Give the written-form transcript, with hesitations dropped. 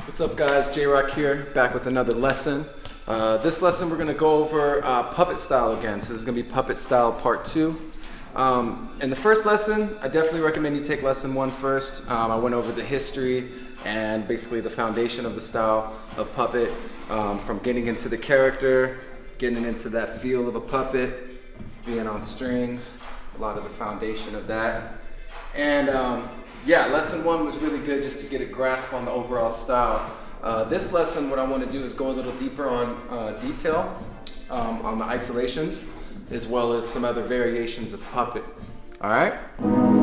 What's up guys, JROCK here, back with another lesson. This lesson we're going to go over puppet style again, so this is going to be puppet style part 2. In the first lesson, I definitely recommend you take lesson 1 first. I went over the history and basically the foundation of the style of puppet, from getting into the character, getting into that feel of a puppet, being on strings, a lot of the foundation of that. And yeah, lesson 1 was really good just to get a grasp on the overall style. This lesson, what I want to do is go a little deeper on detail, on the isolations, as well as some other variations of puppet. All right?